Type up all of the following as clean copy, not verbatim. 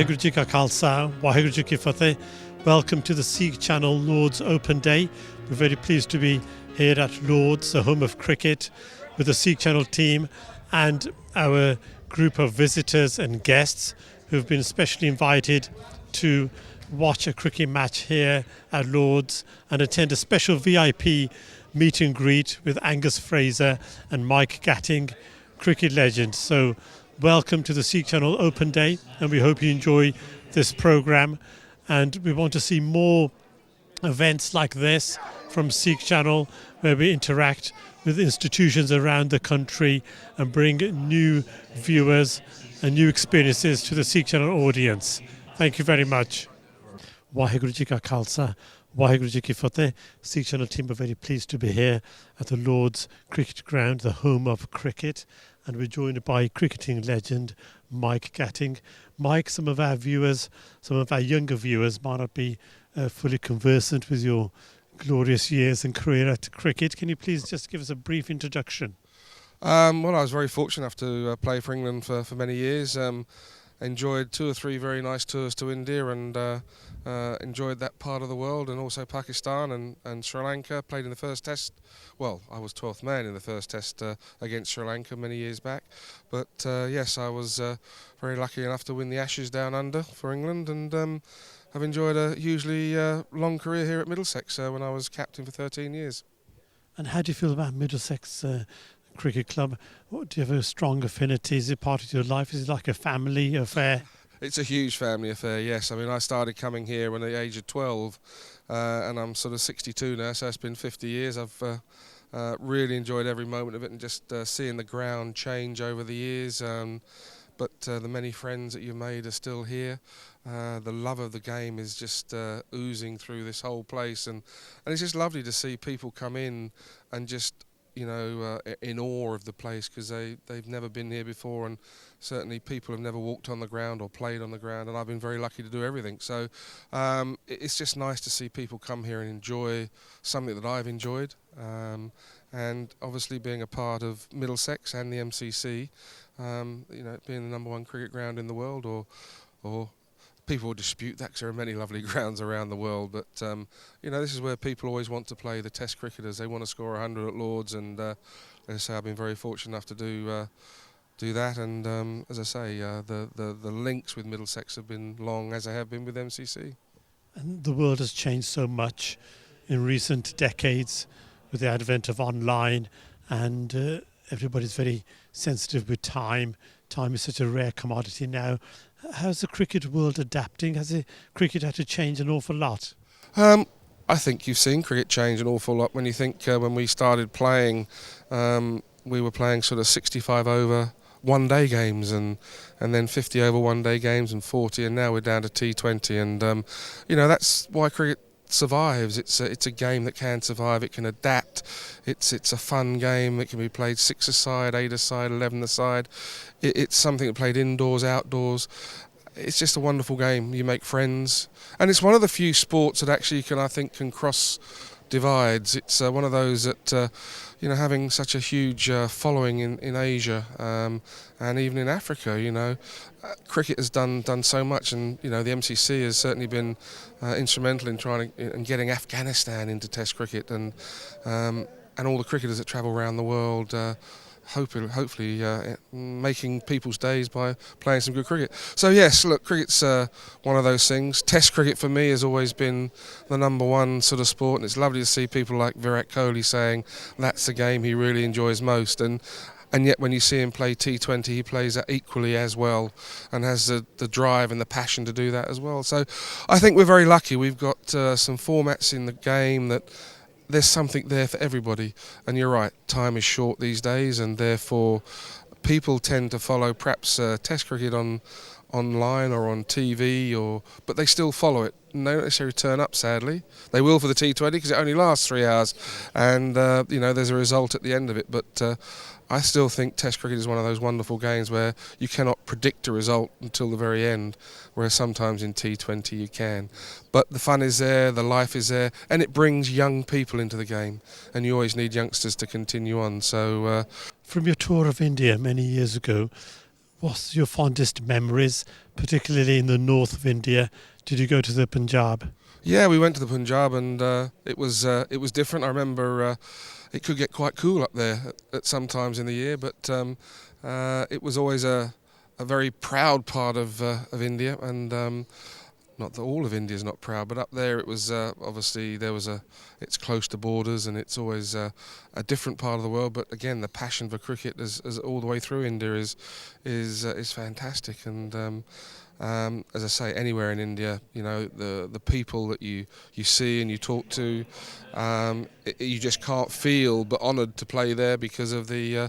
Waheguru Ji Ka Khalsa, Waheguru Ji Ki Fateh. Welcome to the Sikh Channel Lord's Open Day. We're very pleased to be here at Lord's, the home of cricket, with the Sikh Channel team and our group of visitors and guests who've been specially invited to watch a cricket match here at Lord's and attend a special VIP meet and greet with Angus Fraser and Mike Gatting, cricket legends. So welcome to the Sikh Channel Open Day, and we hope you enjoy this programme. And we want to see more events like this from Sikh Channel, where we interact with institutions around the country and bring new viewers and new experiences to the Sikh Channel audience. Thank you very much. Waheguru Ji Ka Khalsa, Waheguru Ji Ki Fateh. Sikh Channel team are very pleased to be here at the Lord's Cricket Ground, the home of cricket. And we're joined by cricketing legend Mike Gatting. Mike, some of our viewers, some of our younger viewers might not be fully conversant with your glorious years and career at cricket. Can you please just give us a brief introduction? Well, I was very fortunate enough to play for England for many years. Enjoyed 2 or 3 very nice tours to India and enjoyed that part of the world, and also Pakistan and Sri Lanka. Played in the first test. Well, I was 12th man in the first test against Sri Lanka many years back. But yes, I was very lucky enough to win the Ashes down under for England, and I've enjoyed a hugely long career here at Middlesex when I was captain for 13 years. And how do you feel about Middlesex Cricket Club? Do you have a strong affinity? Is it part of your life? Is it like a family affair? It's a huge family affair, yes. I mean, I started coming here when at the age of 12, and I'm sort of 62 now, so it's been 50 years. I've really enjoyed every moment of it, and just seeing the ground change over the years. But the many friends that you've made are still here. The love of the game is just oozing through this whole place, and it's just lovely to see people come in and just, you know, in awe of the place, because they've never been here before, and certainly people have never walked on the ground or played on the ground, and I've been very lucky to do everything. So it's just nice to see people come here and enjoy something that I've enjoyed, and obviously being a part of Middlesex and the MCC, you know, being the #1 cricket ground in the world, or people will dispute that because there are many lovely grounds around the world, but you know, this is where people always want to play, the Test cricketers. They want to score 100 at Lord's, and as I say, I've been very fortunate enough to do that. And as I say, the links with Middlesex have been long, as they have been with MCC. And the world has changed so much in recent decades with the advent of online, and everybody's very sensitive with time. Time is such a rare commodity now. How's the cricket world adapting? Has the cricket had to change an awful lot? I think you've seen cricket change an awful lot. When you think when we started playing, we were playing sort of 65 over one-day games, and then 50 over one-day games, and 40, and now we're down to T20. And you know, that's why cricket survives. It's a game that can survive. It can adapt. It's a fun game. It can be played 6-a-side, 8-a-side, 11-a-side. It's something that played indoors, outdoors. It's just a wonderful game. You make friends, and it's one of the few sports that actually can cross divides. It's one of those that you know, having such a huge following in Asia and even in Africa, you know, cricket has done so much, and you know, the MCC has certainly been instrumental in trying to, in getting Afghanistan into Test cricket, and all the cricketers that travel around the world. Hopefully making people's days by playing some good cricket. So yes, look, cricket's one of those things. Test cricket for me has always been the #1 sort of sport, and it's lovely to see people like Virat Kohli saying that's the game he really enjoys most, and yet when you see him play T20, he plays that equally as well, and has the drive and the passion to do that as well. So I think we're very lucky. We've got some formats in the game that there's something there for everybody. And you're right, time is short these days, and therefore people tend to follow perhaps Test cricket online or on TV, but they still follow it. And they don't necessarily turn up, sadly. They will for the T20 because it only lasts 3 hours, and you know, there's a result at the end of it. But I still think Test cricket is one of those wonderful games where you cannot predict a result until the very end, whereas sometimes in T20 you can. But the fun is there, the life is there, and it brings young people into the game, and you always need youngsters to continue on. So, from your tour of India many years ago, What's your fondest memories, particularly in the north of India? Did you go to the Punjab? Yeah, we went to the Punjab, and it was different. I remember it could get quite cool up there at some times in the year, but it was always a very proud part of India, and not that all of India is not proud, but up there it was obviously it's close to borders, and it's always a different part of the world. But again, the passion for cricket is all the way through India is fantastic, and as I say, anywhere in India, you know, the people that you see and you talk to, you just can't feel but honoured to play there because of the,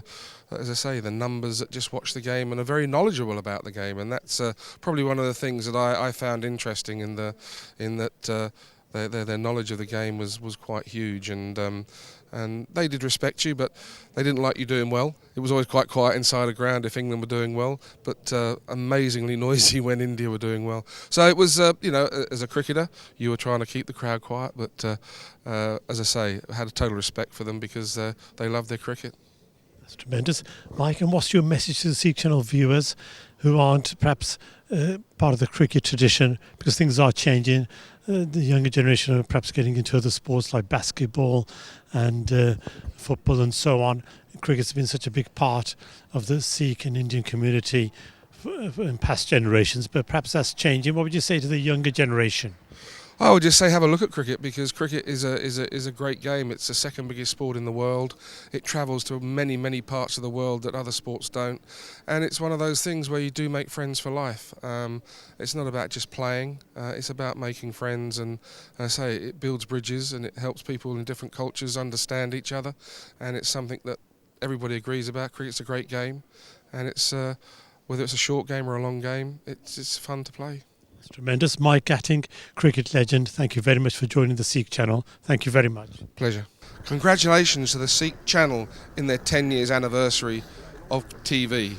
as I say, the numbers that just watch the game and are very knowledgeable about the game, and that's probably one of the things that I found interesting in that their knowledge of the game was quite huge, and they did respect you, but they didn't like you doing well. It was always quite quiet inside the ground if England were doing well, but amazingly noisy when India were doing well. So it was, you know, as a cricketer, you were trying to keep the crowd quiet, but as I say, I had a total respect for them because they loved their cricket. That's tremendous. Mike, and what's your message to the Sikh Channel viewers who aren't perhaps part of the cricket tradition, because things are changing? The younger generation are perhaps getting into other sports like basketball and football and so on. Cricket's been such a big part of the Sikh and Indian community in past generations, but perhaps that's changing. What would you say to the younger generation? I would just say have a look at cricket, because cricket is a great game. It's the second biggest sport in the world. It travels to many parts of the world that other sports don't, and it's one of those things where you do make friends for life. It's not about just playing, it's about making friends, and I say it builds bridges and it helps people in different cultures understand each other, and it's something that everybody agrees about. Cricket's a great game, and it's whether it's a short game or a long game, it's fun to play. Tremendous. Mike Gatting, cricket legend, thank you very much for joining the Sikh Channel. Thank you very much. Pleasure. Congratulations to the Sikh Channel in their 10 years anniversary of TV.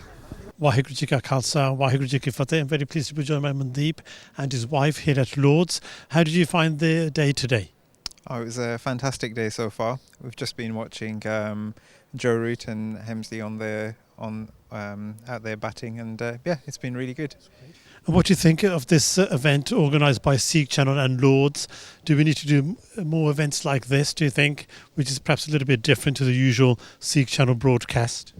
Waheguru Ji Ka Khalsa, Waheguru Ji Ki Fateh. I'm very pleased to be joined by Mandeep and his wife here at Lord's. How did you find the day today? Oh, it was a fantastic day so far. We've just been watching Joe Root and Hemsley out there batting, and yeah, it's been really good. And what do you think of this event organised by Sikh Channel and Lord's? Do we need to do more events like this, do you think, which is perhaps a little bit different to the usual Sikh Channel broadcast?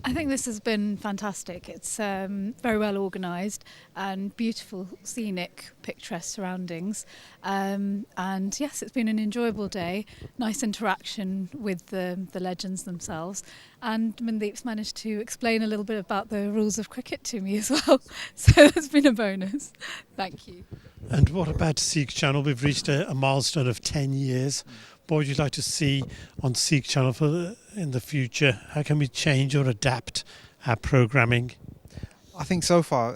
I think this has been fantastic. It's very well organised and beautiful, scenic, picturesque surroundings. And yes, it's been an enjoyable day. Nice interaction with the legends themselves. And Mandeep's managed to explain a little bit about the rules of cricket to me as well. So that's been a bonus. Thank you. And what about Sikh Channel? We've reached a milestone of 10 years. What would you like to see on Sikh Channel in the future? How can we change or adapt our programming? I think so far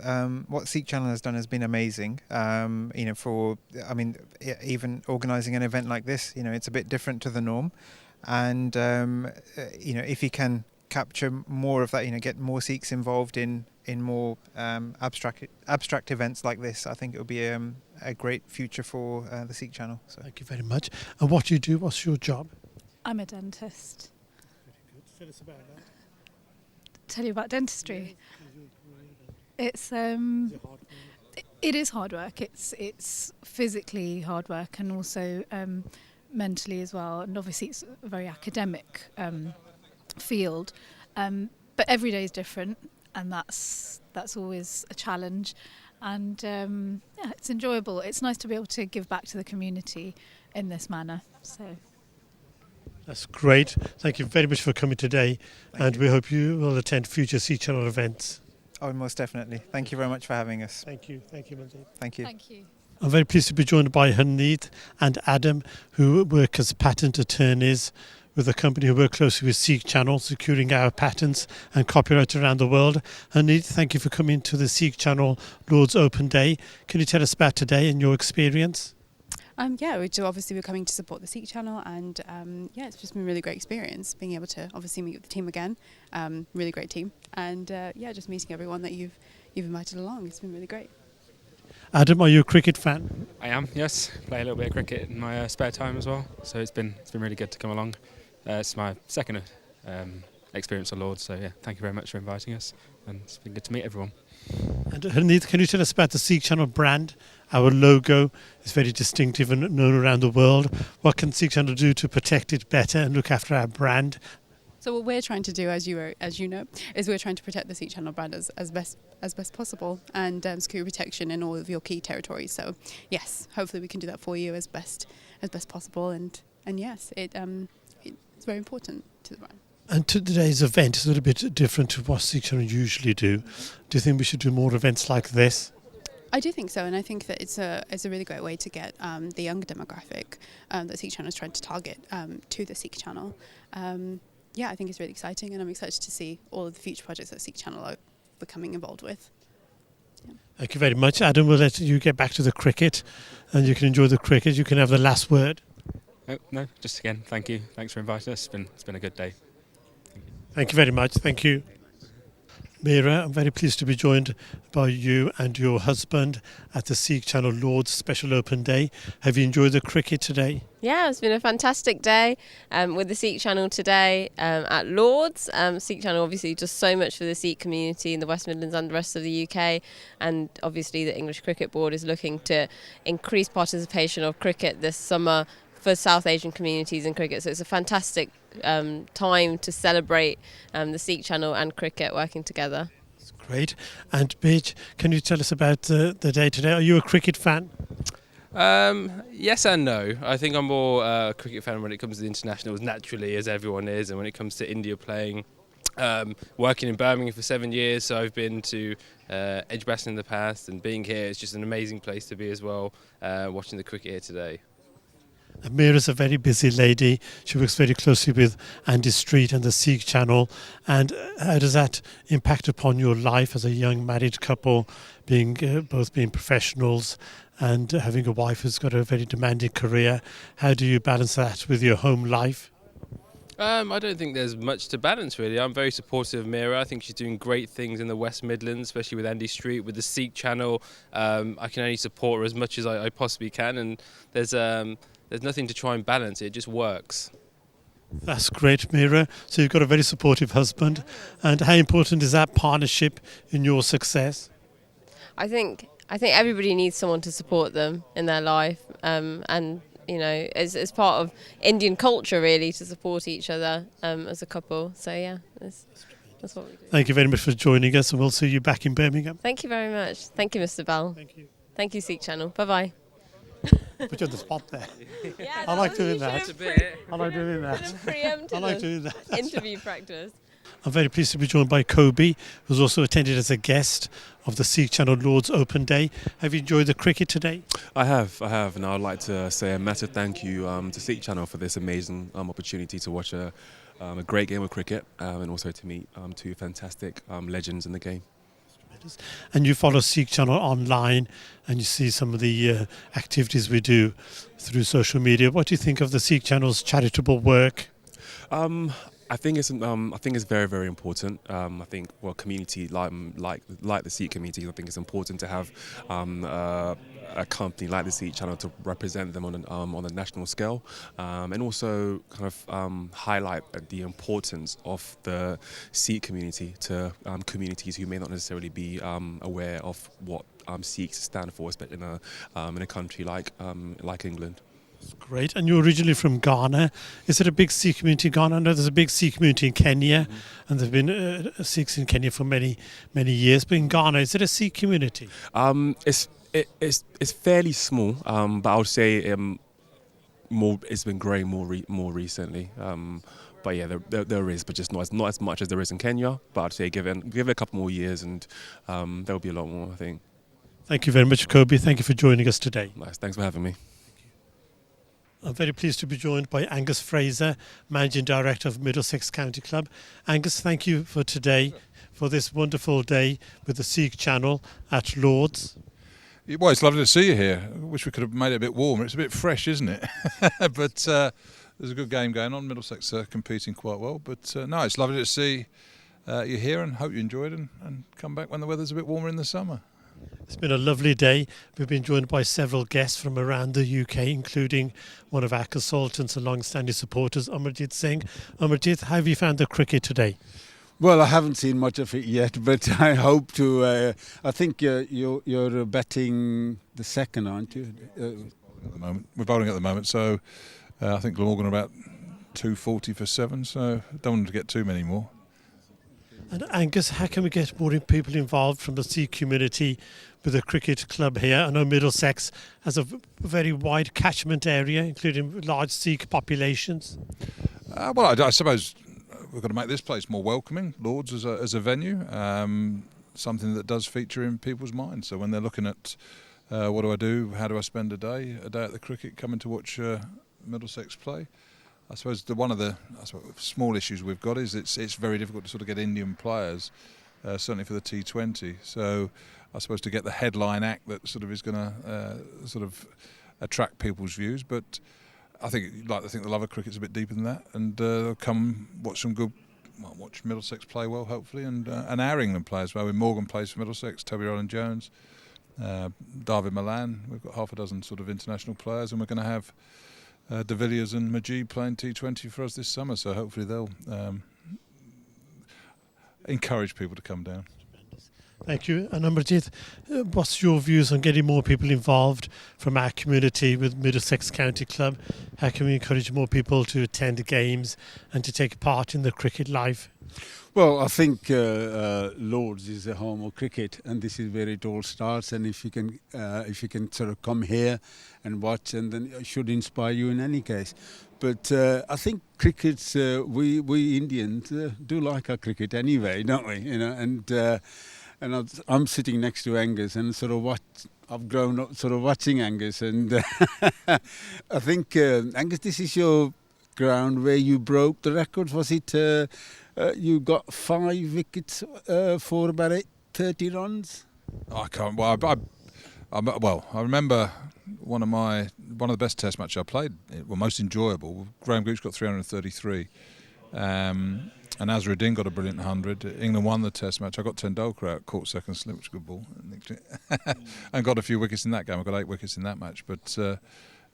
what Sikh Channel has done has been amazing. You know, even organising an event like this, you know, it's a bit different to the norm, and you know, if you can capture more of that, you know, get more Sikhs involved in more abstract events like this, I think it will be a great future for the Sikh Channel. So. Thank you very much. And what do you do? What's your job? I'm a dentist. Very good. Tell us about that. Tell you about dentistry. It's it is hard work. It's physically hard work, and also mentally as well. And obviously, it's a very academic field. But every day is different, and that's always a challenge. And yeah, it's enjoyable. It's nice to be able to give back to the community in this manner. So. That's great. Thank you very much for coming today, and we hope you will attend future Sikh Channel events. Oh, most definitely. Thank you very much for having us. Thank you. Thank you, Mandeep. Thank you. Thank you. I'm very pleased to be joined by Haneet and Adam, who work as patent attorneys with a company who work closely with Sikh Channel, securing our patents and copyright around the world. Haneet, thank you for coming to the Sikh Channel Lord's Open Day. Can you tell us about today and your experience? Yeah, we're coming to support the Sikh Channel, and yeah, it's just been a really great experience being able to obviously meet with the team again. Really great team, and yeah, just meeting everyone that you've invited along. It's been really great. Adam, are you a cricket fan? I am, yes. Play a little bit of cricket in my spare time as well. So it's been really good to come along. It's my second experience at Lord's, so yeah, thank you very much for inviting us. and it's been good to meet everyone. And Harneet, can you tell us about the Seek Channel brand? Our logo is very distinctive and known around the world. What can Seek Channel do to protect it better and look after our brand? So what we're trying to do, as you know, is we're trying to protect the Seek Channel brand as best possible, and secure protection in all of your key territories. So yes, hopefully we can do that for you as best possible, and yes, it's very important to the brand. And today's event is a little bit different to what Seek Channel usually do. Do you think we should do more events like this? I do think so, and I think that it's a really great way to get the younger demographic that Seek Channel is trying to target to the Seek Channel. Yeah, I think it's really exciting, and I'm excited to see all of the future projects that Seek Channel are becoming involved with. Yeah. Thank you very much. Adam, we'll let you get back to the cricket, and you can enjoy the cricket. You can have the last word. No, just again, thank you. Thanks for inviting us. It's been a good day. Thank you very much. Thank you. Mira, I'm very pleased to be joined by you and your husband at the Seek Channel Lords Special Open Day. Have you enjoyed the cricket today? Yeah, it's been a fantastic day with the Seek Channel today at Lords. Seek Channel obviously does so much for the Sikh community in the West Midlands and the rest of the UK, and obviously the English Cricket Board is looking to increase participation of cricket this summer for South Asian communities in cricket. So it's a fantastic time to celebrate the Seek Channel and cricket working together. That's great. And Paige, can you tell us about the day today? Are you a cricket fan? Yes and no. I think I'm more a cricket fan when it comes to the internationals, naturally, as everyone is, and when it comes to India playing. Working in Birmingham for 7 years, so I've been to Edgbaston in the past, and being here, it's just an amazing place to be as well, watching the cricket here today. Mira's a very busy lady. She works very closely with Andy Street and the Seek Channel. And how does that impact upon your life as a young married couple, being both being professionals and having a wife who's got a very demanding career? How do you balance that with your home life? I don't think there's much to balance, really. I'm very supportive of Mira. I think she's doing great things in the West Midlands, especially with Andy Street, with the Seek Channel. I can only support her as much as I possibly can, and there's nothing to try and balance. It just works. That's great, Mira. So you've got a very supportive husband. And how important is that partnership in your success? I think everybody needs someone to support them in their life, and you know, it's part of Indian culture really to support each other as a couple. So yeah, that's what we do. Thank you very much for joining us, and we'll see you back in Birmingham. Thank you very much. Thank you, Mr. Bell. Thank you. Thank you, Seek Channel. Bye bye. Put you on the spot there. Yeah, I like doing that. I like doing that. Preempted I like doing that. interview practice. I'm very pleased to be joined by Kobe, who's also attended as a guest of the Seek Channel Lords Open Day. Have you enjoyed the cricket today? I have, and I'd like to say a massive thank you to Seek Channel for this amazing opportunity to watch a great game of cricket and also to meet two fantastic legends in the game. And you follow Seek Channel online and you see some of the activities we do through social media. What do you think of the Seek Channel's charitable work? I think it's very, very important. I think community like the Seek community, I think it's important to have a company like the Seek Channel to represent them on a national scale, and also kind of highlight the importance of the Seek community to communities who may not necessarily be aware of what Sikhs stand for, especially in a country like England. Great. And you're originally from Ghana. Is it a big Sikh community in Ghana? I know there's a big Sikh community in Kenya, and there have been Sikhs in Kenya for many, many years. But in Ghana, is it a Sikh community? It's fairly small, but I would say it's been growing more recently. But yeah, there is, but just not as much as there is in Kenya. But I'd say give it a couple more years, and there'll be a lot more, I think. Thank you very much, Kobe. Thank you for joining us today. Nice. Thanks for having me. I'm very pleased to be joined by Angus Fraser, Managing Director of Middlesex County Club. Angus, thank you for today, for this wonderful day with the Seek Channel at Lords. Well, it's lovely to see you here. I wish we could have made it a bit warmer. It's a bit fresh, isn't it? But there's a good game going on. Middlesex are competing quite well. But no, it's lovely to see you here, and hope you enjoyed it and come back when the weather's a bit warmer in the summer. It's been a lovely day. We've been joined by several guests from around the UK, including one of our consultants and long-standing supporters, Amarjit Singh. Amarjit, how have you found the cricket today? Well, I haven't seen much of it yet, but I hope to. I think you're betting the second, aren't you? At the moment, we're bowling at the moment, so I think Glamorgan are about 240 for 7. So don't want to get too many more. And Angus, how can we get more people involved from the Sikh community with the cricket club here? I know Middlesex has a very wide catchment area, including large Sikh populations. Well, I suppose we've got to make this place more welcoming, Lords as a venue, something that does feature in people's minds. So when they're looking at what do I do, how do I spend a day at the cricket, coming to watch Middlesex play. I suppose one of the small issues we've got is it's very difficult to sort of get Indian players, certainly for the T20. So I suppose to get the headline act that sort of is going to sort of attract people's views. But I think the love of cricket's a bit deeper than that, and they'll come watch some good. Well, watch Middlesex play well, hopefully, and our England play as well. With Morgan plays for Middlesex, Toby Rowland-Jones, David Milan. We've got half a dozen sort of international players, and we're going to have De Villiers and Majid playing T20 for us this summer, so hopefully they'll encourage people to come down. Thank you. And Amrjit, what's your views on getting more people involved from our community with Middlesex County Club? How can we encourage more people to attend the games and to take part in the cricket life? Well, I think Lords is the home of cricket, and this is where it all starts. And if you can sort of come here and watch, and then it should inspire you in any case. But I think cricket's we Indians do like our cricket anyway, don't we? You know, and I'm sitting next to Angus, and sort of I've grown up sort of watching Angus, and I think Angus, this is your ground where you broke the record. Was it? You got 5 wickets for about 30 runs. I can't. Well, I remember one of the best Test matches I played. Well, most enjoyable. Graham Gooch got 333, and Azharuddin got a brilliant 100. England won the Test match. I got Tendulkar out, caught second slip, which was a good ball, and got a few wickets in that game. I got 8 wickets in that match, but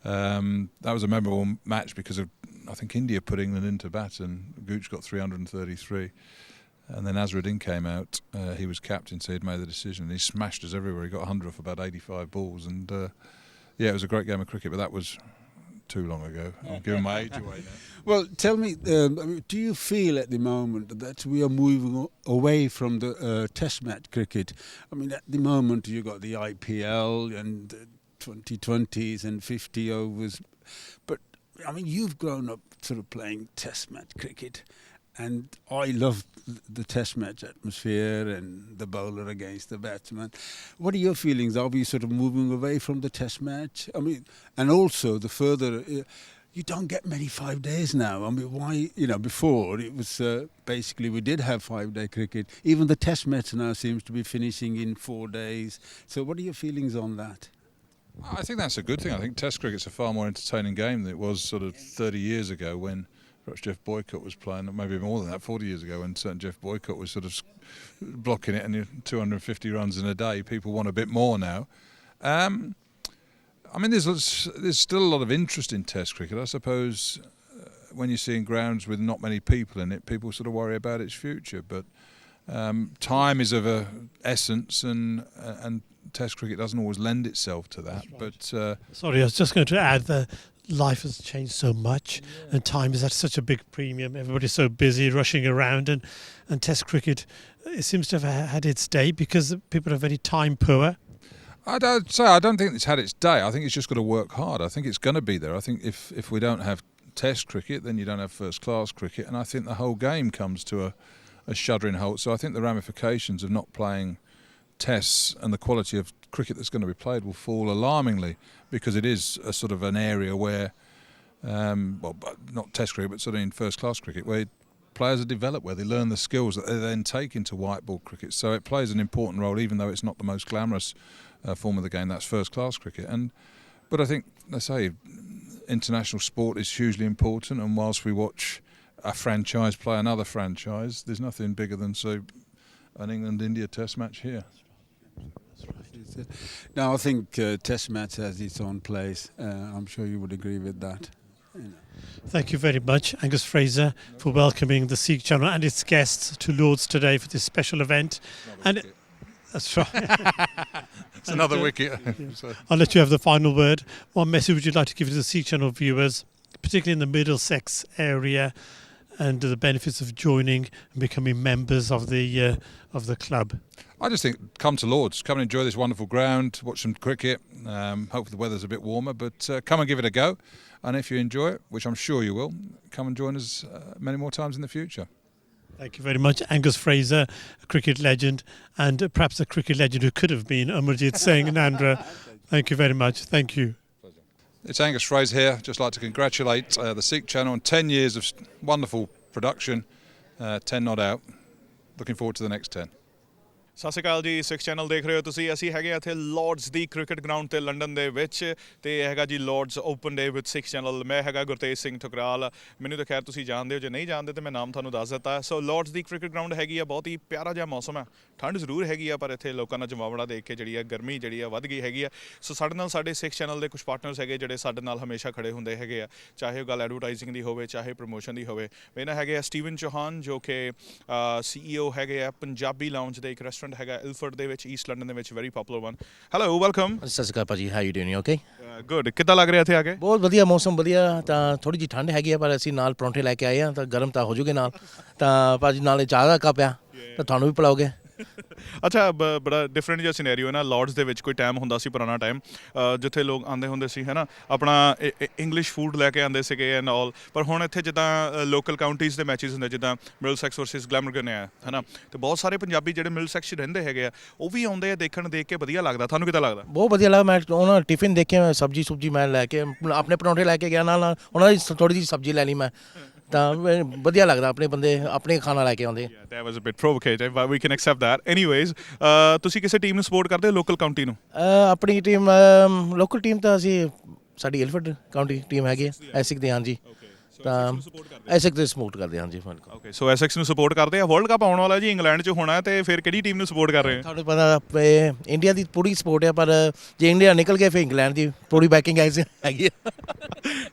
that was a memorable match because of, I think, India put England into bat, and Gooch got 333. And then Azharuddin came out. He was captain, so he'd made the decision. He smashed us everywhere. He got 100 off about 85 balls, and it was a great game of cricket. But that was too long ago. I'm giving my age away now. Well, tell me, do you feel at the moment that we are moving away from the Test match cricket? I mean, at the moment you got the IPL and 2020s and 50 overs, but I mean, you've grown up sort of playing Test match cricket, and I love the Test match atmosphere and the bowler against the batsman. What are your feelings? Are we sort of moving away from the Test match? I mean, and also the further, you don't get many 5 days now. I mean, why? You know, before it was basically we did have 5-day cricket. Even the Test match now seems to be finishing in 4 days. So, what are your feelings on that? I think that's a good thing. I think Test cricket's a far more entertaining game than it was sort of 30 years ago when perhaps Jeff Boycott was playing, maybe more than that, 40 years ago when certain Jeff Boycott was sort of blocking it and 250 runs in a day. People want a bit more now. I mean, there's still a lot of interest in Test cricket. I suppose when you're seeing grounds with not many people in it, people sort of worry about its future. But time is of a essence, and Test cricket doesn't always lend itself to that. Right. But sorry, I was just going to add that life has changed so much, and time is at such a big premium. Everybody's so busy rushing around, and Test cricket, it seems to have had its day because people are very time poor. I don't think it's had its day. I think it's just got to work hard. I think it's going to be there. I think if we don't have Test cricket, then you don't have first class cricket, and I think the whole game comes to a shuddering halt. So I think the ramifications of not playing Tests and the quality of cricket that's going to be played will fall alarmingly, because it is a sort of an area where, not Test cricket, but sort of in first class cricket, where players are developed, where they learn the skills that they then take into white ball cricket. So it plays an important role, even though it's not the most glamorous form of the game. That's first class cricket. But I think, let's say, international sport is hugely important, and whilst we watch a franchise play another franchise, there's nothing bigger than, say, an England-India Test match here. That's right. Now, I think Test match has its own place. I'm sure you would agree with that. You know. Thank you very much, Angus Fraser, for welcoming the Seek Channel and its guests to Lords today for this special event. And that's right. It's another wicket. I'll let you have the final word. What message would you like to give to the Seek Channel viewers, particularly in the Middlesex area, and the benefits of joining and becoming members of the club? I just think come to Lords, come and enjoy this wonderful ground, watch some cricket. Hopefully the weather's a bit warmer, but come and give it a go. And if you enjoy it, which I'm sure you will, come and join us many more times in the future. Thank you very much, Angus Fraser, a cricket legend, and perhaps a cricket legend who could have been Amarjit Singh Nandra. Thank you very much. Thank you. It's Angus Fraser here. Just like to congratulate the Seek Channel on 10 years of wonderful production, 10 not out. Looking forward to the next 10. ਸਤਿ ਸ਼੍ਰੀ ਅਕਾਲ ਜੀ, six channel ਦੇਖ ਰਹੇ ਹੋ ਤੁਸੀਂ। ਅਸੀਂ ਹੈਗੇ ਇੱਥੇ Lords ਦੀ cricket ground ਤੇ ਲੰਡਨ ਦੇ ਵਿੱਚ, ਤੇ ਇਹ ਹੈਗਾ ਜੀ Lords open day with six channel. ਮੈਂ ਹੈਗਾ ਗੁਰਤੇਜ ਸਿੰਘ ਠੁਕਰਾਲ। ਮੈਨੂੰ ਤਾਂ ਖੈਰ ਤੁਸੀਂ ਜਾਣਦੇ ਹੋ, ਜੇ ਨਹੀਂ ਜਾਣਦੇ ਤਾਂ ਮੈਂ ਨਾਮ ਤੁਹਾਨੂੰ ਦੱਸ ਦਿੱਤਾ। ਸੋ ਲਾਰਡਸ ਦੀ ਕ੍ਰਿਕਟ ਗਰਾਊਂਡ ਹੈਗੀ ਆ, ਬਹੁਤ ਹੀ ਪਿਆਰਾ ਜਿਹਾ ਮੌਸਮ ਹੈ, ਠੰਡ ਜ਼ਰੂਰ ਹੈਗੀ ਆ, ਪਰ ਇੱਥੇ ਲੋਕਾਂ ਦਾ ਜਮਾਵੜਾ ਦੇਖ ਕੇ ਜਿਹੜੀ ਆ ਗਰਮੀ ਜਿਹੜੀ ਆ ਵੱਧ ਗਈ ਹੈਗੀ ਆ। ਸੋ ਸਾਡੇ ਨਾਲ ਸਾਡੇ ਸਿਕਸ ਚੈਨਲ ਦੇ ਕੁਝ ਪਾਰਟਨਰਸ ਹੈਗੇ ਜਿਹੜੇ ਸਾਡੇ ਨਾਲ ਹਮੇਸ਼ਾ ਖੜੇ ਹੁੰਦੇ ਹੈਗੇ ਆ, ਚਾਹੇ ਉਹ ਗੱਲ ਐਡਵਰਟਾਈਜ਼ਿੰਗ ਦੀ ਹੋਵੇ, ਚਾਹੇ ਪ੍ਰਮੋਸ਼ਨ ਦੀ ਹੋਵੇ। ਇਹਨਾਂ ਹੈਗੇ ਆ ਸਟੀਵਨ ਚੌਹਾਨ, ਜੋ ਕਿ CEO ਹੈਗੇ ਆ ਪੰਜਾਬੀ ਲਾਉਂਜ ਦੇ ਇੱਕ ਰੈਸਟੋਰੈਂਟ ਹੈਗਾ ਇਲਫਰਡ ਦੇ ਵਿੱਚ, ਈਸਟ ਲੰਡਨ ਦੇ ਵਿੱਚ, very poplar one. Hello, welcome. ਸਤਿ ਸ਼੍ਰੀ ਅਕਾਲ ਭਾਜੀ, how you doing? Okay, good. ਕਿੱਦਾਂ ਲੱਗ ਰਿਹਾ ਇੱਥੇ ਆ ਕੇ? ਬਹੁਤ ਵਧੀਆ ਮੌਸਮ, ਵਧੀਆ। ਤਾਂ ਥੋੜੀ ਜਿਹੀ ਠੰਡ ਹੈਗੀ ਆ, ਪਰ ਅਸੀਂ ਨਾਲ ਪਰੌਂਠੇ ਲੈ ਕੇ ਆਏ ਆ, ਤਾਂ ਗਰਮ ਤਾਂ ਹੋ ਜੂਗੇ ਨਾਲ। ਤਾਂ ਭਾਜੀ ਨਾਲੇ ਚਾਹ ਦਾ ਕੱਪ ਆ, ਤਾਂ ਤੁਹਾਨੂੰ ਵੀ ਪਿਲਾਓਗੇ। ਅੱਛਾ, ਬੜਾ ਡਿਫਰੈਂਟ ਜਿਹਾ ਸਿਨੈਰੀਓ ਹੈ ਨਾ ਲਾਰਡਸ ਦੇ ਵਿੱਚ। ਕੋਈ ਟਾਈਮ ਹੁੰਦਾ ਸੀ, ਪੁਰਾਣਾ ਟਾਈਮ, ਜਿੱਥੇ ਲੋਕ ਆਉਂਦੇ ਹੁੰਦੇ ਸੀ, ਹੈ ਨਾ, ਆਪਣਾ ਇੰਗਲਿਸ਼ ਫੂਡ ਲੈ ਕੇ ਆਉਂਦੇ ਸੀਗੇ ਐਂਡ ਆਲ। ਪਰ ਹੁਣ ਇੱਥੇ ਜਿੱਦਾਂ ਲੋਕਲ ਕਾਊਂਟੀਜ਼ ਦੇ ਮੈਚਿਸ ਹੁੰਦੇ, ਜਿੱਦਾਂ ਮਿਡਲਸੈਕਸ ਵਰਸਸ ਗਲੈਮਰਗਨ ਹੈ ਨਾ, ਤੇ ਬਹੁਤ ਸਾਰੇ ਪੰਜਾਬੀ ਜਿਹੜੇ ਮਿਡਲਸੈਕਸ 'ਚ ਰਹਿੰਦੇ ਹੈਗੇ ਆ, ਉਹ ਵੀ ਆਉਂਦੇ ਆ ਦੇਖਣ। ਦੇਖ ਕੇ ਵਧੀਆ ਲੱਗਦਾ। ਤੁਹਾਨੂੰ ਕਿੱਦਾਂ ਲੱਗਦਾ? ਬਹੁਤ ਵਧੀਆ ਲੱਗਾ। ਮੈਂ ਉਹਨਾਂ ਟਿਫਿਨ ਦੇਖੇ, ਸਬਜ਼ੀ ਸੁਬਜੀ ਮੈਂ ਲੈ ਕੇ ਆਪਣੇ ਪਰੌਂਠੇ ਲੈ ਕੇ ਗਿਆ, ਨਾਲ ਉਹਨਾਂ ਦੀ ਥੋੜੀ ਜਿਹੀ ਸਬਜ਼ੀ ਲੈ ਲਈ ਮੈਂ। ਤਾਂ ਵਧੀਆ ਲੱਗਦਾ, ਆਪਣੇ ਬੰਦੇ ਆਪਣੇ ਖਾਣਾ ਲੈ ਕੇ ਆਉਂਦੇ। That was a bit provocative, but we can accept that. Anyways, ਤੁਸੀਂ ਕਿਸੇ ਟੀਮ ਨੂੰ ਸਪੋਰਟ ਕਰਦੇ ਹੋ, ਲੋਕਲ ਕਾਊਂਟੀ ਨੂੰ? ਆਪਣੀ ਟੀਮ, ਲੋਕਲ ਟੀਮ ਤਾਂ ਅਸੀਂ ਸਾਡੀ ਇਲਫਰਡ ਕਾਊਂਟੀ ਟੀਮ ਹੈਗੀ, ਐਸਿਕ ਦੇ। ਹਾਂਜੀ, ਤਾਂ ਐਸਿਕ ਦੇ ਸਪੋਰਟ ਕਰਦੇ ਹਾਂ ਜੀ। ਓਕੇ, ਸੋ ਐਸਿਕਸ ਨੂੰ ਸਪੋਰਟ ਕਰਦੇ ਆ। ਵਰਲਡ ਕੱਪ ਆਉਣ ਵਾਲਾ ਜੀ, ਇੰਗਲੈਂਡ 'ਚ ਹੋਣਾ, ਤੇ ਫਿਰ ਕਿਹੜੀ ਟੀਮ ਨੂੰ ਸਪੋਰਟ ਕਰ ਰਹੇ ਹੋ? ਤੁਹਾਨੂੰ ਪਤਾ ਇੰਡੀਆ ਦੀ ਪੂਰੀ ਸਪੋਰਟ ਆ, ਪਰ ਜੇ ਇੰਡੀਆ ਨਿਕਲ ਗਿਆ ਫਿਰ ਇੰਗਲੈਂਡ ਦੀ ਪੂਰੀ ਬੈਕਿੰਗ ਹੈਗੀ ਆ।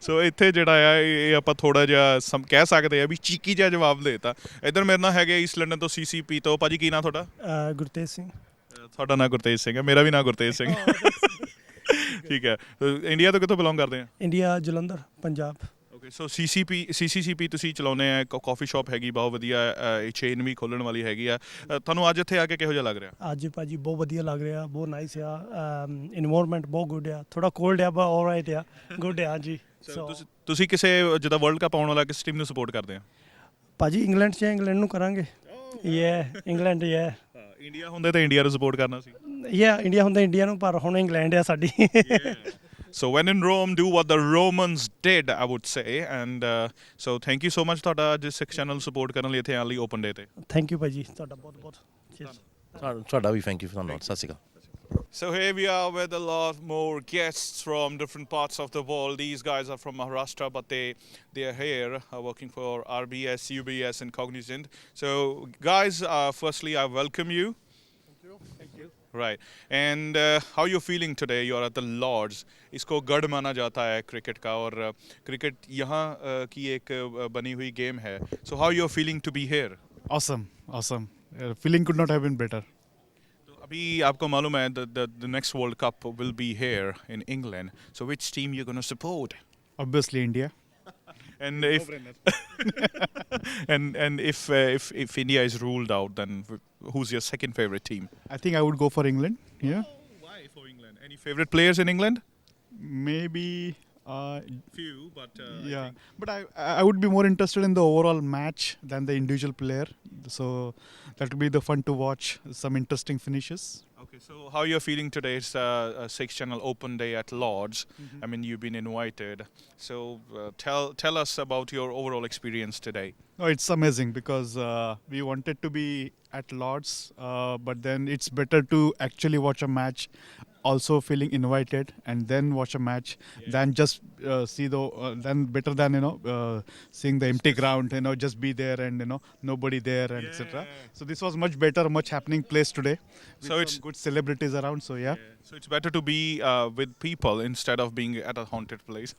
ਸੋ ਇੱਥੇ ਜਿਹੜਾ ਆ, ਇਹ ਆਪਾਂ ਥੋੜਾ ਜਿਹਾ ਕਹਿ ਸਕਦੇ ਆ ਵੀ ਚੀਕੀ ਜਿਹਾ ਜਵਾਬ ਦੇਤਾ। ਇੱਧਰ ਮੇਰੇ ਨਾਲ ਹੈਗੇ ਈਸਟ ਲੰਡਨ ਤੋਂ CCP ਤੋਂ। ਭਾਜੀ ਕੀ ਨਾਂ ਤੁਹਾਡਾ? ਗੁਰਤੇਜ ਸਿੰਘ। ਤੁਹਾਡਾ ਨਾਂ ਗੁਰਤੇਜ ਸਿੰਘ ਹੈ, ਮੇਰਾ ਵੀ ਨਾਂ ਗੁਰਤੇਜ ਸਿੰਘ। ਠੀਕ ਹੈ। ਇੰਡੀਆ ਤੋਂ ਕਿੱਥੋਂ ਬਿਲੋਂਗ ਕਰਦੇ ਆ? ਇੰਡੀਆ, ਜਲੰਧਰ, ਪੰਜਾਬ। ਓਕੇ, ਸੋ CCP ਤੁਸੀਂ ਚਲਾਉਂਦੇ ਆ, ਕਾਫੀ ਸ਼ਾਪ ਹੈਗੀ ਬਹੁਤ ਵਧੀਆ, ਚੇਨ ਵੀ ਖੋਲ੍ਹਣ ਵਾਲੀ ਹੈਗੀ ਆ। ਤੁਹਾਨੂੰ ਅੱਜ ਇੱਥੇ ਆ ਕੇ ਕਿਹੋ ਜਿਹਾ ਲੱਗ ਰਿਹਾ? ਅੱਜ ਭਾਜੀ ਬਹੁਤ ਵਧੀਆ ਲੱਗ ਰਿਹਾ, ਬਹੁਤ ਨਾਈਸ ਆ। ਇਨਵਾਇਰਨਮੈਂਟ ਬਹੁਤ ਗੁੱਡ ਆ, ਥੋੜਾ ਕੋਲਡ ਆ ਪਰ ਆਲਰਾਈਟ ਆ, ਗੁੱਡ ਆ ਜੀ। ਤੁਸੀਂ ਕਿਸੇ ਜਿੱਦਾਂ ਵਰਲਡ ਕੱਪ ਆਉਣ ਵਾਲਾ ਕਿਸ ਟੀਮ ਨੂੰ ਸਪੋਰਟ ਕਰਦੇ ਆ? ਭਾਜੀ ਇੰਗਲੈਂਡ 'ਚ ਇੰਗਲੈਂਡ ਨੂੰ ਕਰਾਂਗੇ। ਇੰਗਲੈਂਡ। ਇੰਡੀਆ ਹੁੰਦੇ ਤਾਂ ਇੰਡੀਆ ਨੂੰ ਸਪੋਰਟ ਕਰਨਾ ਸੀ। ਇੰਡੀਆ ਹੁੰਦਾ ਇੰਡੀਆ ਨੂੰ, ਪਰ ਹੁਣ ਇੰਗਲੈਂਡ ਆ ਸਾਡੀ। So when in Rome, do what the Romans did, I would say. And so thank you so much ਤੁਹਾਡਾ ਅੱਜ ਸਿਕਸ ਚੈਨਲ ਸਪੋਰਟ ਕਰਨ ਲਈ ਇੱਥੇ ਆਉਣ ਲਈ ਓਪਨ ਡੇ ਤੇ। ਥੈਂਕ ਯੂ ਭਾਜੀ, ਤੁਹਾਡਾ ਬਹੁਤ ਬਹੁਤ। ਤੁਹਾਡਾ ਵੀ ਥੈਂਕ ਯੂ, ਧੰਨਵਾਦ। ਸਤਿ ਸ਼੍ਰੀ ਅਕਾਲ। So here we are with a lot more guests from different parts of the world. These guys are from Maharashtra, but they are here working for RBS, UBS and Cognizant. So guys, firstly I welcome you. Thank you. Right. And how you're feeling today? You're at the Lords. इसको गढ़ माना जाता है cricket का, और cricket यहाँ की एक बनी हुई गेम है. So how you're feeling to be here? Awesome. Feeling could not have been better. अभी आपको मालूम है the next World Cup will be here in England. So which team you're going to support? Obviously India. And if India is ruled out, then who's your second favorite team? I think I would go for England. Yeah. Why for England? Any favorite players in England? Maybe few, but yeah. But I would be more interested in the overall match than the individual player. So that will be the fun to watch. Some interesting finishes. Okay, so how you're feeling today? It's a Six Channel Open Day at Lords. I mean, you've been invited. So tell us about your overall experience today. No, it's amazing because we wanted to be at Lords, but then it's better to actually watch a match, also feeling invited, and then watch a match than just see then better than seeing the empty ground, just be there and nobody there and etc. So this was much better, much happening place today. So With it's some good celebrities around. So yeah. So it's better to be with people instead of being at a haunted place.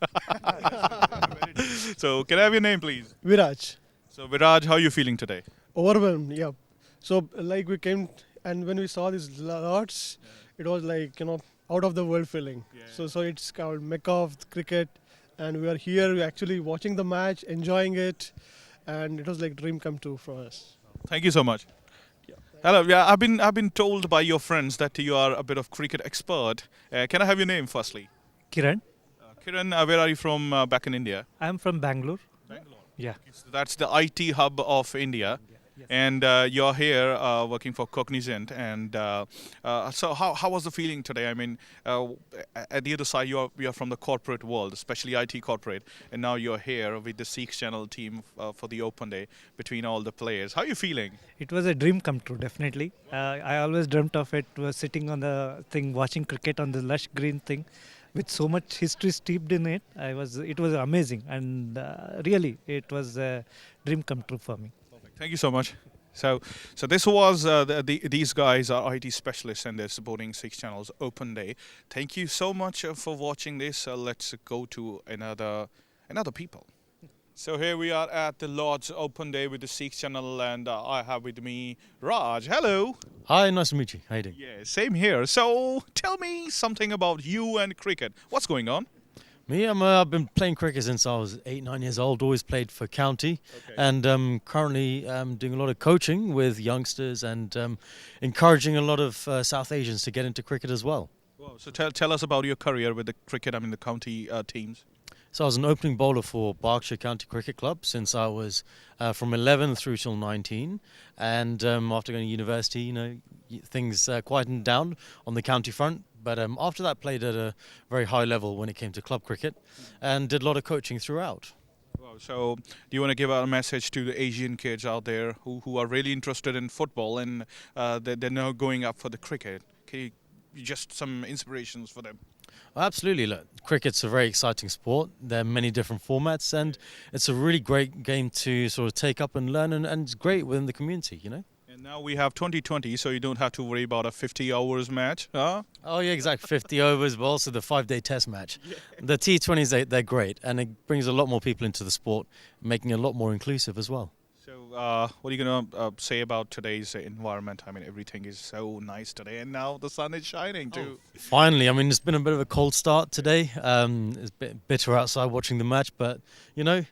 So can I have your name, please? Viraj. So Viraj, how are you feeling today? Overwhelmed, yeah. So like we came and when we saw these lots, it was like out of the world feeling. So it's called Mecca of cricket, and we are here actually watching the match, enjoying it, and it was like dream come true for us. Thank you so much. Hello. Yeah, I've been told by your friends that you are a bit of cricket expert. Can I have your name firstly? Kiran. Kiran, where are you from back in India? I'm from Bangalore. Bangalore. Yeah. So that's the IT hub of India. And you're here working for Cognizant. And so how was the feeling today? I mean, at the other side, you are from the corporate world, especially IT corporate. And now you're here with the Seek Channel team for the Open Day between all the players. How are you feeling? It was a dream come true, definitely. I always dreamt of it, was sitting on the thing, watching cricket on the lush green thing. With so much history steeped in it, it was amazing. And really, it was a dream come true for me. Thank you so much. So this was these guys are IT specialists and they're supporting Seek Channel's Open Day. Thank you so much for watching this. Let's go to another people. So here we are at the Lord's Open Day with the Seek Channel, and I have with me Raj. Hello. Hi, nice to meet you. How you doing? Yeah, same here. So tell me something about you and cricket. What's going on? Me, I've been playing cricket since I was 8-9 years old. Always played for county, and currently doing a lot of coaching with youngsters and encouraging a lot of South Asians to get into cricket as well. Wow. So tell us about your career with the cricket. I mean the county teams. So I was an opening bowler for Berkshire County Cricket Club since I was from 11 through till 19, and after going to university, things quietened down on the county front. But after that, played at a very high level when it came to club cricket, and did a lot of coaching throughout. Wow. So do you want to give out a message to the Asian kids out there who are really interested in football and they're now going up for the cricket? Can you just some inspirations for them? Absolutely. Look, cricket's a very exciting sport. There are many different formats, and it's a really great game to sort of take up and learn, and it's great within the community, And now we have 2020, so you don't have to worry about a 50 hours match, huh? Oh, yeah, exactly. 50 overs, but also the 5-day test match. The T20s, they're great, and it brings a lot more people into the sport, making it a lot more inclusive as well. So what are you going to say about today's environment? I mean, everything is so nice today, and now the sun is shining too. Finally, I mean, it's been a bit of a cold start today. It's a bit bitter outside watching the match, but, now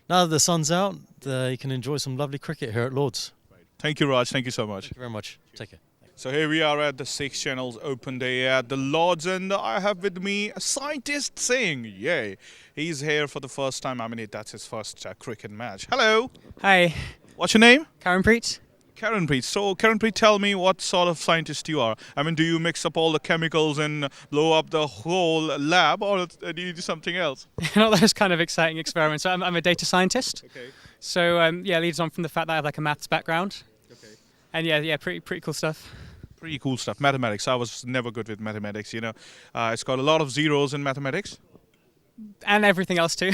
that the sun's out, you can enjoy some lovely cricket here at Lord's. Thank you, Raj. Thank you so much. Thank you very much. Take care. So here we are at the Seek Channel's Open Day at the Lords, and I have with me a Scientist Singh. Yay. He's here for the first time. I mean, that's his first cricket match. Hello. Hi. What's your name? Karanpreet. Karanpreet. So, Karanpreet, tell me what sort of scientist you are. I mean, do you mix up all the chemicals and blow up the whole lab, or do you do something else? Not those kind of exciting experiments. I'm a data scientist. Okay. So, leads on from the fact that I have like a maths background. Okay. And yeah, pretty cool stuff. Pretty cool stuff. Mathematics. I was never good with mathematics, It's got a lot of zeros in mathematics. And everything else too.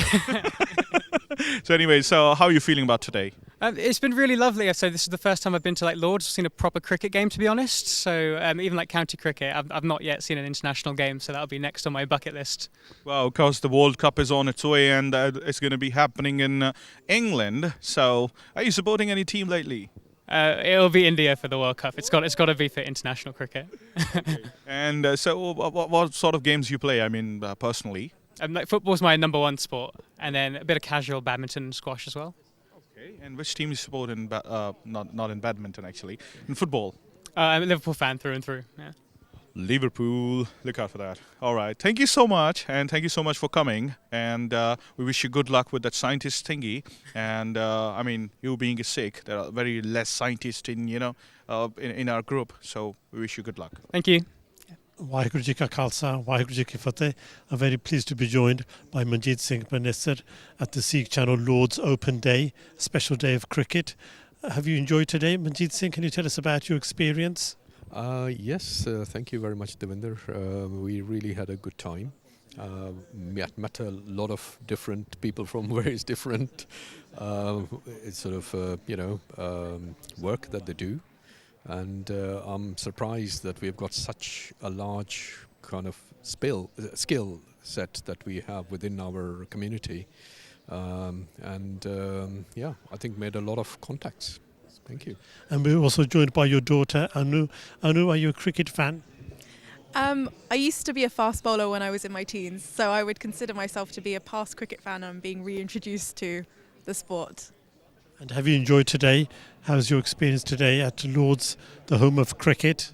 So anyway, so how are you feeling about today? It's been really lovely. So this is the first time I've been to like Lords, seen a proper cricket game, to be honest. So even like county cricket, I've not yet seen an international game, so that'll be next on my bucket list. Well, of course, the World Cup is on its way, and it's going to be happening in England. So, are you supporting any team lately? It'll be India for the World Cup. It's got to be for international cricket. And so, what sort of games do you play? I mean, personally. Like football's my number one sport, and then a bit of casual badminton and squash as well. Okay. And which team you support in not in badminton actually, in football? I'm a Liverpool fan through and through. Yeah. Liverpool, look out for that. All right, thank you so much, and thank you so much for coming. And we wish you good luck with that scientist thingy. And I mean, you being a Sikh, there are very less scientists in in our group, so we wish you good luck. Thank you. Waheguru Ji Ka Khalsa, Waheguru Ji Ki Fateh. I'm very pleased to be joined by Manjeet Singh Panesar at the Sikh Channel Lord's Open Day, a special day of cricket. Have you enjoyed today? Manjeet Singh, can you tell us about your experience? Yes, thank you very much, Devinder. We really had a good time. Met a lot of different people from various different work that they do. And I'm surprised that we've got such a large kind of skill set that we have within our community. I think made a lot of contacts. Thank you. And we're also joined by your daughter, Anu. Anu, are you a cricket fan? I used to be a fast bowler when I was in my teens, so I would consider myself to be a past cricket fan. I'm being reintroduced to the sport. And have you enjoyed today? How's your experience today at Lord's, the home of cricket?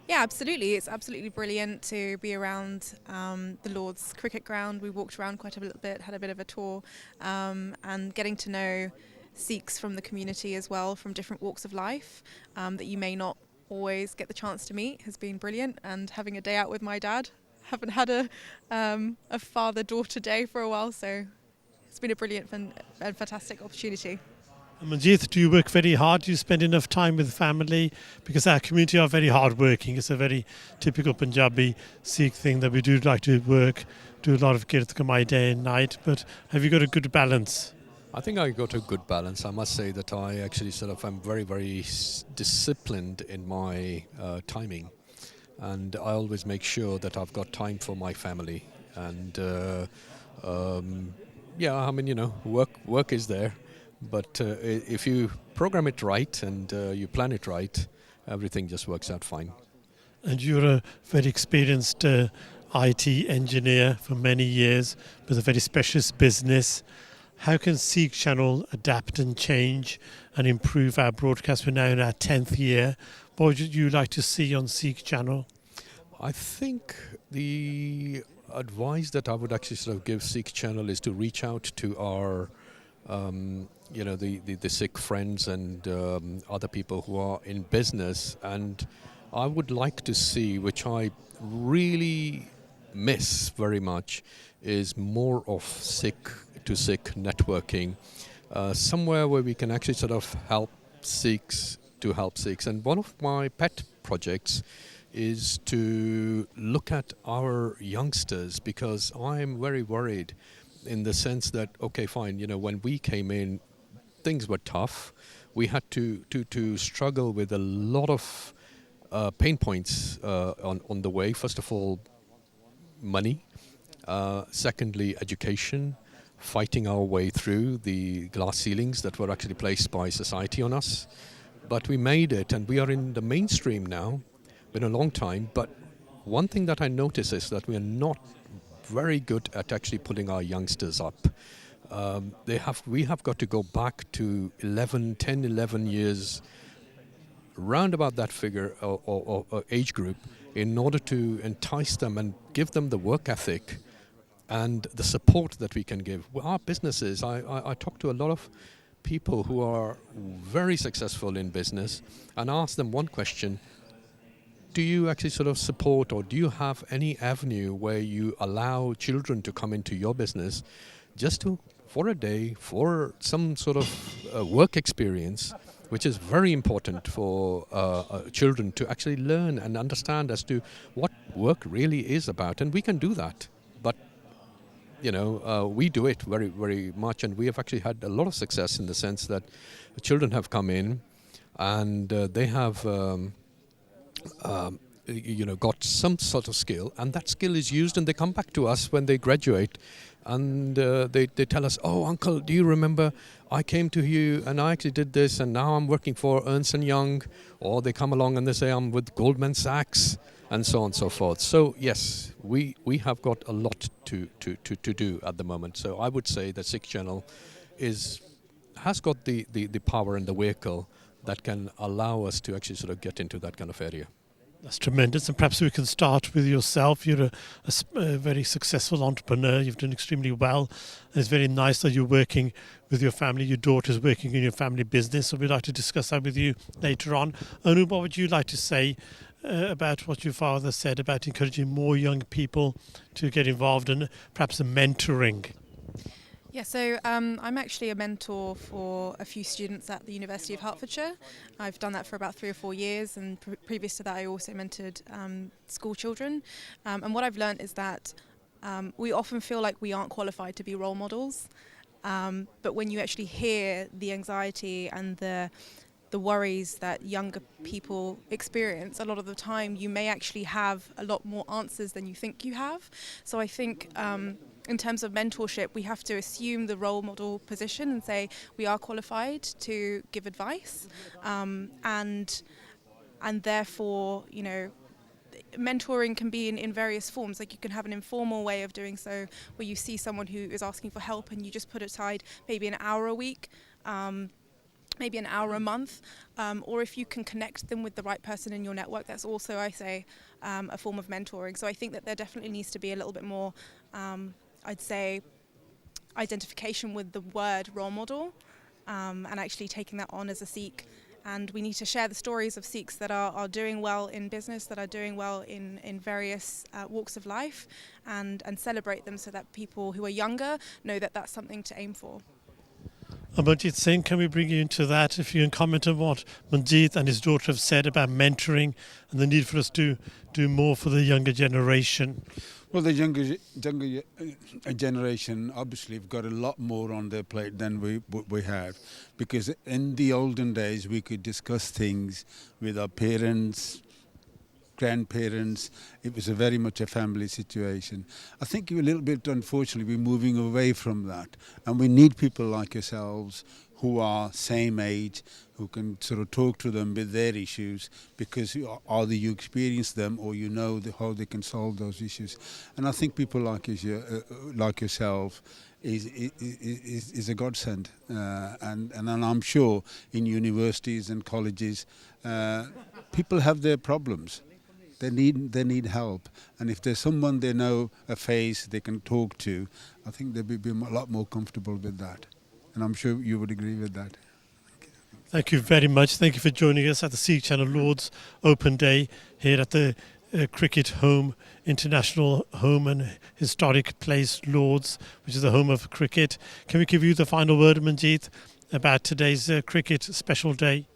Yeah, absolutely. It's absolutely brilliant to be around the Lord's cricket ground. We walked around quite a little bit, had a bit of a tour, and getting to know Sikhs from the community as well, from different walks of life that you may not always get the chance to meet has been brilliant. And having a day out with my dad, haven't had a father-daughter day for a while, so it's been a brilliant and fantastic opportunity. Manjeet, do you work very hard? Do you spend enough time with family? Because our community are very hard-working. It's a very typical Punjabi Sikh thing that we do like to work, do a lot of kirat kamai day and night. But have you got a good balance? I think I got a good balance. I must say that I actually am very, very disciplined in my timing. And I always make sure that I've got time for my family. And work is there. But if you program it right and you plan it right, everything just works out fine. And you're a very experienced IT engineer for many years with a very specialist business. How can Sikh Channel adapt and change and improve our broadcast? We're now in our 10th year. What would you like to see on Sikh Channel? I think the advice that I would actually give Sikh Channel is to reach out to our the Sikh friends and other people who are in business, and I would like to see, which I really miss very much, is more of Sikh to Sikh networking, somewhere where we can actually help Sikhs to help Sikhs. And one of my pet projects is to look at our youngsters, because I'm very worried in the sense that, okay, fine, when we came in, things were tough. We had to struggle with a lot of pain points on the way. First of all, money. Secondly, education. Fighting our way through the glass ceilings that were actually placed by society on us. But we made it, and we are in the mainstream now. Been a long time, but one thing that I notice is that we are not very good at actually pulling our youngsters up. We have got to go back to 11 years, round about that figure or age group, in order to entice them and give them the work ethic and the support that we can give. Our businesses, I talk to a lot of people who are very successful in business and ask them one question: do you actually support, or do you have any avenue where you allow children to come into your business just for a day, for some sort of work experience, which is very important for children to actually learn and understand as to what work really is about. And we can do that. But, we do it very, very much. And we have actually had a lot of success in the sense that children have come in and they have got some sort of skill, and that skill is used, and they come back to us when they graduate, and they tell us, "Oh, uncle, do you remember I came to you and I actually did this, and now I'm working for Ernst & Young," or they come along and they say, "I'm with Goldman Sachs," and so on and so forth. So yes, we have got a lot to do at the moment. So I would say that Sikh Channel has got the power and the vehicle that can allow us to actually get into that kind of area. That's tremendous. And perhaps we can start with yourself. You're a very successful entrepreneur. You've done extremely well. And it's very nice that you're working with your family. Your daughter's working in your family business. So we'd like to discuss that with you later on. Anu, what would you like to say about what your father said about encouraging more young people to get involved in perhaps a mentoring? Yeah, so I'm actually a mentor for a few students at the University of Hertfordshire. I've done that for about 3 or 4 years, and previous to that I also mentored school children. And what I've learned is that we often feel like we aren't qualified to be role models, but when you actually hear the anxiety and the worries that younger people experience, a lot of the time you may actually have a lot more answers than you think you have. So I think in terms of mentorship, we have to assume the role model position and say we are qualified to give advice, and therefore, you know, mentoring can be in various forms. Like you can have an informal way of doing so, where you see someone who is asking for help and you just put aside maybe an hour a week, maybe an hour a month, or if you can connect them with the right person in your network, that's also, I say, a form of mentoring. So I think that there definitely needs to be a little bit more, I'd say, identification with the word role model, and actually taking that on as a Sikh. And we need to share the stories of Sikhs that are doing well in business, that are doing well in various walks of life, and celebrate them so that people who are younger know that that's something to aim for. Manjeet Singh, can we bring you into that? If you can comment on what Manjeet and his daughter have said about mentoring and the need for us to do more for the younger generation. Well, the younger generation obviously have got a lot more on their plate than we have, because in the olden days we could discuss things with our parents, grandparents. It was very much a family situation. I think a little bit, unfortunately, we're moving away from that, and we need people like yourselves who are same age, who can sort of talk to them with their issues, because either you experience them or you know how they can solve those issues. And I think people like yourself is a godsend. And I'm sure in universities and colleges, people have their problems. They need help, and if there's someone they know, a face they can talk to, I think they'll be a lot more comfortable with that. And I'm sure you would agree with that. Thank you very much. Thank you for joining us at the Sikh Channel Lords Open Day here at the Cricket Home, International Home and Historic Place Lords, which is the home of cricket. Can we give you the final word, Manjeet, about today's cricket special day?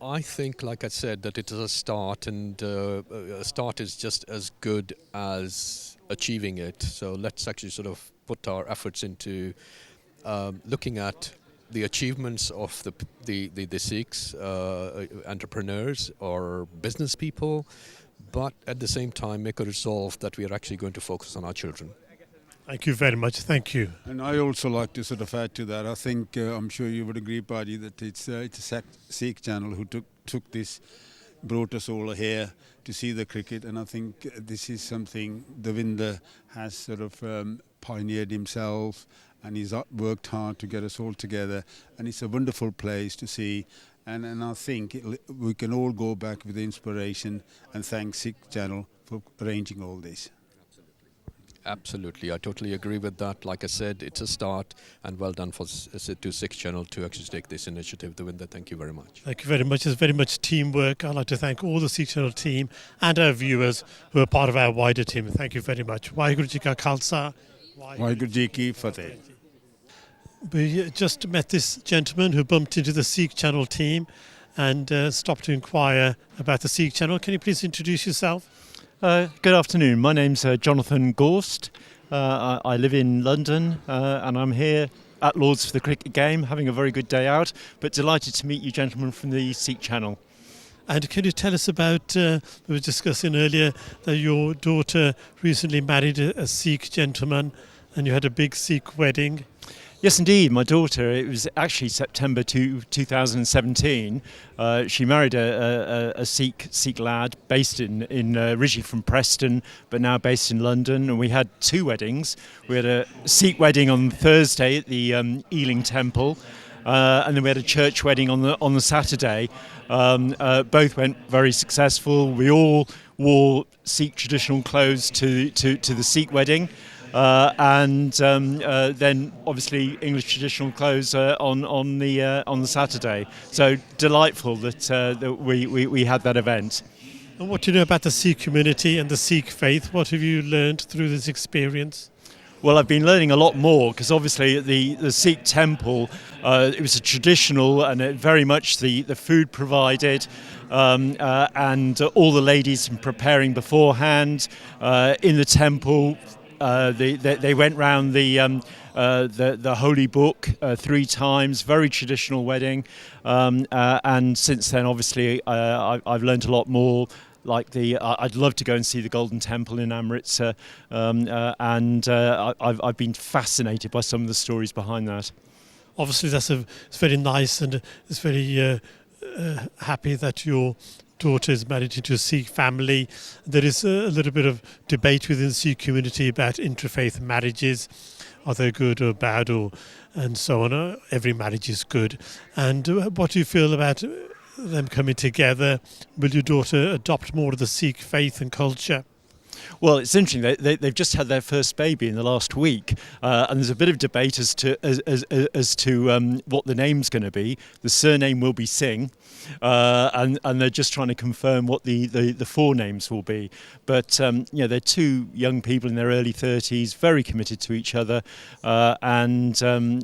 I think, like I said, that it is a start, and a start is just as good as achieving it. So let's actually sort of put our efforts into looking at the achievements of the Sikhs, entrepreneurs or business people, but at the same time make a resolve that we are actually going to focus on our children. Thank you very much. Thank you. And I also like to sort of add to that. I think I'm sure you would agree, Paddy, that it's a Sikh channel who took this, brought us all here to see the cricket, and I think this is something Davinder has sort of pioneered himself, and he's worked hard to get us all together, and it's a wonderful place to see. And I think we can all go back with the inspiration and thank Sikh channel for arranging all this. Absolutely, I totally agree with that. Like I said, it's a start, and well done to Sikh Channel to actually take this initiative. Davinder, thank you very much. Thank you very much. It's very much teamwork. I'd like to thank all the Sikh Channel team and our viewers who are part of our wider team. Thank you very much. Waheguru Ji Ka Khalsa. Waheguru Ji Ki Fateh. We just met this gentleman who bumped into the Sikh Channel team and stopped to inquire about the Sikh Channel. Can you please introduce yourself? Good afternoon. My name's Jonathan Gorst. I live in London and I'm here at Lords for the cricket game, having a very good day out, but delighted to meet you gentlemen from the Sikh Channel. And can you tell us about, we were discussing earlier that your daughter recently married a Sikh gentleman and you had a big Sikh wedding. Yes, indeed. My daughter, it was actually September 2017. She married a Sikh lad based in originally from Preston, but now based in London. And we had two weddings. We had a Sikh wedding on Thursday at the Ealing Temple, and then we had a church wedding on the Saturday. Both went very successful. We all wore Sikh traditional clothes to the Sikh wedding. And then obviously English traditional clothes on the Saturday. So delightful that we had that event. And what do you know about the Sikh community and the Sikh faith? What have you learned through this experience? Well, I've been learning a lot more because obviously at the Sikh temple, it was a traditional and very much the food provided and all the ladies preparing beforehand in the temple. They went round the holy book 3 times, very traditional wedding, and since then obviously I've learned a lot more. Like I'd love to go and see the Golden Temple in Amritsar, and I've been fascinated by some of the stories behind that. Obviously, it's very nice, and it's very happy that your daughter is married into a Sikh family. There is a little bit of debate within the Sikh community about interfaith marriages. Are they good or bad, and so on? Every marriage is good. And what do you feel about them coming together? Will your daughter adopt more of the Sikh faith and culture? Well, it's interesting. They've just had their first baby in the last week, and there's a bit of debate as to what the name's going to be. The surname will be Singh, and they're just trying to confirm what the forenames will be. But they're 2 young people in their early 30s, very committed to each other, and they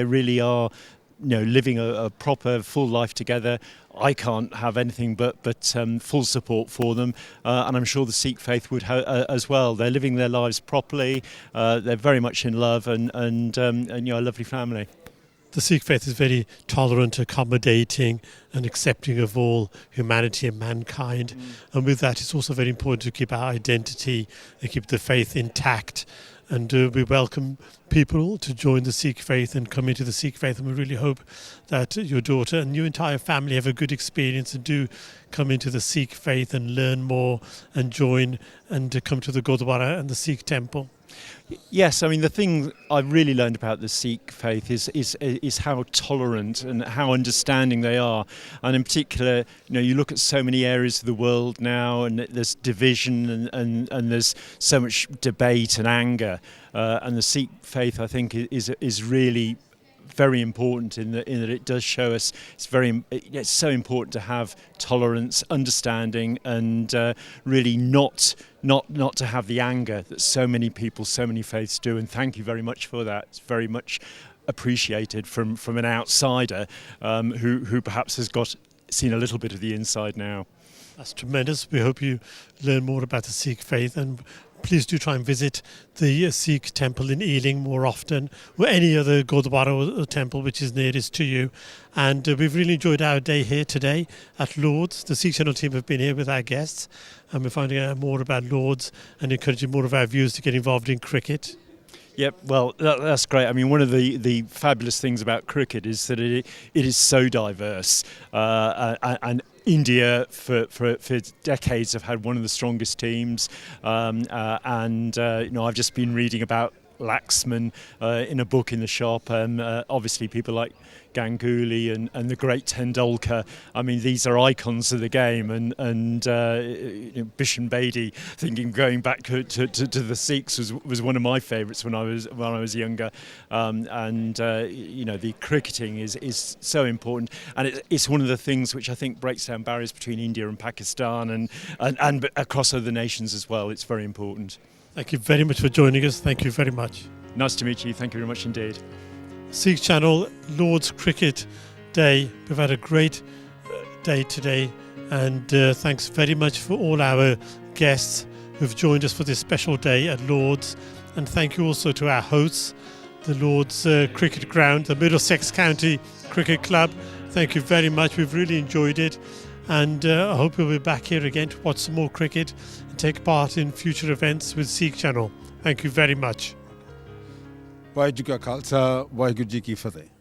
really are. Living a proper full life together. I can't have anything but full support for them, and I'm sure the Sikh faith would as well. They're living their lives properly. They're very much in love, and a lovely family. The Sikh faith is very tolerant, accommodating, and accepting of all humanity and mankind. And with that, it's also very important to keep our identity and keep the faith intact. And we welcome people to join the Sikh faith and come into the Sikh faith. And we really hope that your daughter and your entire family have a good experience and do come into the Sikh faith and learn more and join and come to the Gurdwara and the Sikh temple. Yes, I mean the thing I've really learned about the Sikh faith is how tolerant and how understanding they are, and in particular, you look at so many areas of the world now, and there's division and there's so much debate and anger, and the Sikh faith I think is really very important in that it does show us it's so important to have tolerance, understanding, and really not to have the anger that so many people, so many faiths do. And thank you very much for that. It's very much appreciated from an outsider who perhaps has seen a little bit of the inside now. That's tremendous. We hope you learn more about the Sikh faith, and please do try and visit the Sikh temple in Ealing more often, or any other Gurdwara or temple which is nearest to you. And we've really enjoyed our day here today at Lords. The Sikh Channel team have been here with our guests, and we're finding out more about Lords and encouraging more of our viewers to get involved in cricket. Yep, well, that's great. I mean, one of the fabulous things about cricket is that it is so diverse, and India for decades have had one of the strongest teams, and I've just been reading about Laxman in a book in the shop, and obviously people like Ganguly and the great Tendulkar. I mean, these are icons of the game, and Bishan Bedi, thinking going back to the Sikhs was one of my favourites when I was younger, the cricketing is so important, and it's one of the things which I think breaks down barriers between India and Pakistan and across other nations as well. It's very important. Thank you very much for joining us. Thank you very much. Nice to meet you. Thank you very much indeed. Sikh Channel Lord's Cricket Day. We've had a great day today, and thanks very much for all our guests who've joined us for this special day at Lord's. And thank you also to our hosts, the Lord's Cricket Ground, the Middlesex County Cricket Club. Thank you very much. We've really enjoyed it, and I hope we'll be back here again to watch some more cricket and take part in future events with Sikh Channel. Thank you very much. Waheguru ji ਕਾ ਖਾਲਸਾ ਵਾਹਿਗੁਰੂ ਜੀ ਕੀ ਫਤਿਹ